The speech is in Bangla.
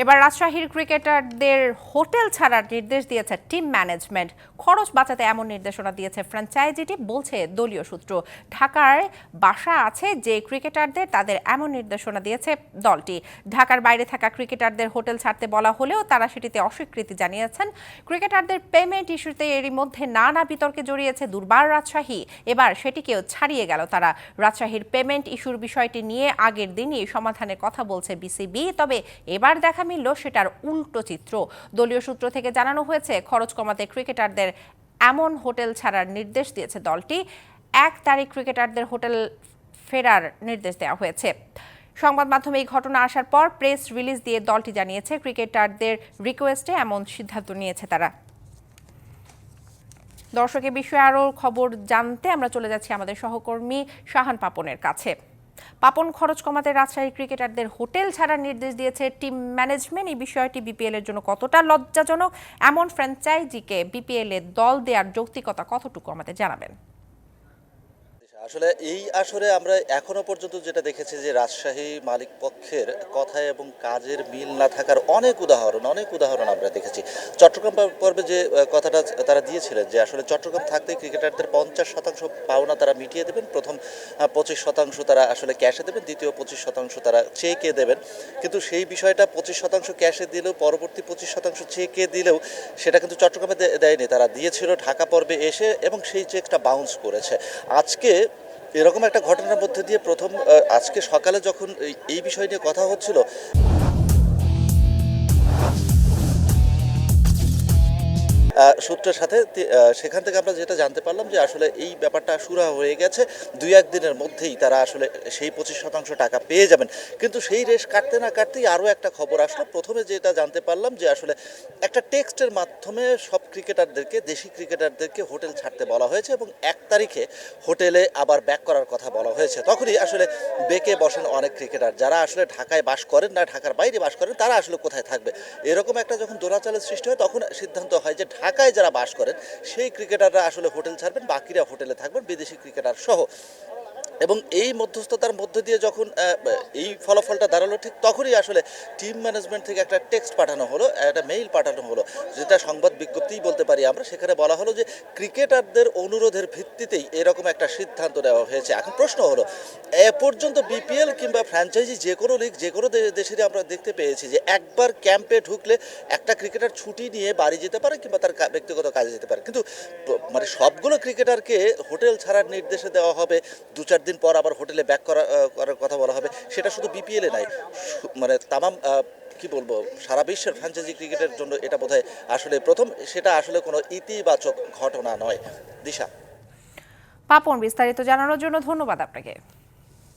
এবার রাজশাহীর ক্রিকেটারদের হোটেল ছাড়ার নির্দেশ দিয়েছে টিম ম্যানেজমেন্ট। খরচ বাঁচাতে এমন নির্দেশনা দিয়েছে ফ্র্যাঞ্চাইজিটি, বলছে দলীয় সূত্র। ঢাকায় বাসা আছে যে ক্রিকেটারদের, তাদের এমন নির্দেশনা দিয়েছে দলটি। ঢাকার বাইরে থাকা ক্রিকেটারদের হোটেল ছাড়তে বলা হলেও তারা সেটিতে অস্বীকৃতি জানিয়েছেন। ক্রিকেটারদের পেমেন্ট ইস্যুতে এরই মধ্যে নানা বিতর্কে জড়িয়েছে দুর্বার রাজশাহী। এবার সেটিকেও ছাড়িয়ে গেল তারা। রাজশাহীর পেমেন্ট ইস্যুর বিষয়টি নিয়ে আগের দিনই সমাধানের কথা বলছে বিসিবি, তবে এবার দেখা মিলল সেটার উল্টো চিত্র। দলীয় সূত্র থেকে জানানো হয়েছে, খরচ কমাতে ক্রিকেটারদের এমন হোটেল ছাড়ার নির্দেশ দিয়েছে দলটি। 1 তারিখ ক্রিকেটারদের হোটেল ফেরার নির্দেশ দেওয়া হয়েছে। সংবাদ মাধ্যমে এই ঘটনা আসার পর প্রেস রিলিজ দিয়ে দলটি জানিয়েছে, ক্রিকেটারদের রিকোয়েস্টে এমন সিদ্ধান্ত নিয়েছে তারা। দর্শকের বিষয়ে আরও খবর জানতে আমরা চলে যাচ্ছি আমাদের সহকর্মী শাহান পাপনের কাছে। পাপন, খরচ কমাতে রাজশাহী ক্রিকেটারদের হোটেল ছাড়ার নির্দেশ দিয়েছে টিম ম্যানেজমেন্ট। এই বিষয়টি বিপিএল এর জন্য কতটা লজ্জাজনক? এমন ফ্র্যাঞ্চাইজিকে বিপিএল এ দল দেওয়ার যৌক্তিকতা কতটুকু আমাদের জানাবেন। আসলে এই আসরে আমরা এখনো পর্যন্ত যেটা দেখেছি যে রাজশাহী মালিক পক্ষের কথা এবং কাজের মিল না থাকার অনেক উদাহরণ আমরা দেখেছি। চট্টগ্রাম পর্বে যে কথাটা তারা দিয়েছিলেন যে আসলে চট্টগ্রাম থাকতে ক্রিকেটারদের 50% পাওনা তারা মিটিয়ে দেবেন, প্রথম 25% তারা আসলে ক্যাশে দেবেন, দ্বিতীয় 25% তারা চেকে দেবেন। কিন্তু সেই বিষয়টা 25% ক্যাশে দিলেও পরবর্তী 25% চেকে দিলেও সেটা কিন্তু চট্টগ্রামে দেয়নি, তারা দিয়েছিল ঢাকা পর্বে এসে এবং সেই চেকটা বাউন্স করেছে। আজকে এরকম একটা ঘটনার মধ্যে দিয়ে আজকে সকালে যখন এই বিষয় নিয়ে কথা হচ্ছিল, সূত্রের সাথে সেখান থেকে আমরা যেটা জানতে পারলাম যে আসলে এই ব্যাপারটা সুরাহা হয়ে গেছে, 2-1 দিনের মধ্যেই তারা আসলে সেই 25% টাকা পেয়ে যাবেন। কিন্তু সেই রেশ কাটতে না কাটতেই আরও একটা খবর আসলো। প্রথমে যেটা জানতে পারলাম যে আসলে একটা টেক্সটের মাধ্যমে সব ক্রিকেটারদেরকে, দেশি ক্রিকেটারদেরকে হোটেল ছাড়তে বলা হয়েছে এবং 1 তারিখে হোটেলে আবার ব্যাক করার কথা বলা হয়েছে। তখনই আসলে বেঁকে বসেন অনেক ক্রিকেটার, যারা আসলে ঢাকায় বাস করেন না, ঢাকার বাইরে বাস করেন, তারা আসলে কোথায় থাকবে। এরকম একটা যখন দোলাচালের সৃষ্টি হয়, তখন সিদ্ধান্ত হয় যে ঢাকায় যারা বাস করেন সেই ক্রিকেটাররা আসলে হোটেল ছাড়বেন, বাকিরা হোটেলে থাকবেন, বিদেশি ক্রিকেটার সহ। এবং এই মধ্যস্থতার মধ্যে দিয়ে যখন এই ফলাফলটা দাঁড়ালো, ঠিক তখনই আসলে টিম ম্যানেজমেন্ট থেকে একটা টেক্সট পাঠানো হলো, একটা মেইল পাঠানো হলো, যেটা সংবাদ বিজ্ঞপ্তিই বলতে পারি আমরা। সেখানে বলা হলো যে ক্রিকেটারদের অনুরোধের ভিত্তিতেই এরকম একটা সিদ্ধান্ত নেওয়া হয়েছে। এখন প্রশ্ন হলো, এ পর্যন্ত বিপিএল কিংবা ফ্র্যাঞ্চাইজি যে কোনো লিগ, যে কোনো দেশেরই আমরা দেখতে পেয়েছি যে একবার ক্যাম্পে ঢুকলে একটা ক্রিকেটার ছুটি নিয়ে বাড়ি যেতে পারে কিংবা তার ব্যক্তিগত কাজে যেতে পারে, কিন্তু মানে সবগুলো ক্রিকেটারকে হোটেল ছাড়ার নির্দেশে দেওয়া হবে, 2-4 দিন পর আবার হোটেলে ব্যাক করার কথা বলা হবে। সেটা শুধু বিপিএলে নাই, মানে তামাম কি বলবো, সারা বিশ্বের ফ্র্যাঞ্চাইজি ক্রিকেটের জন্য এটা বোধহয় আসলে প্রথম। সেটা আসলে কোনো ইতিবাচক ঘটনা নয়। দিশা। পাপন, বিস্তারিত জানানোর জন্য ধন্যবাদ আপনাকে।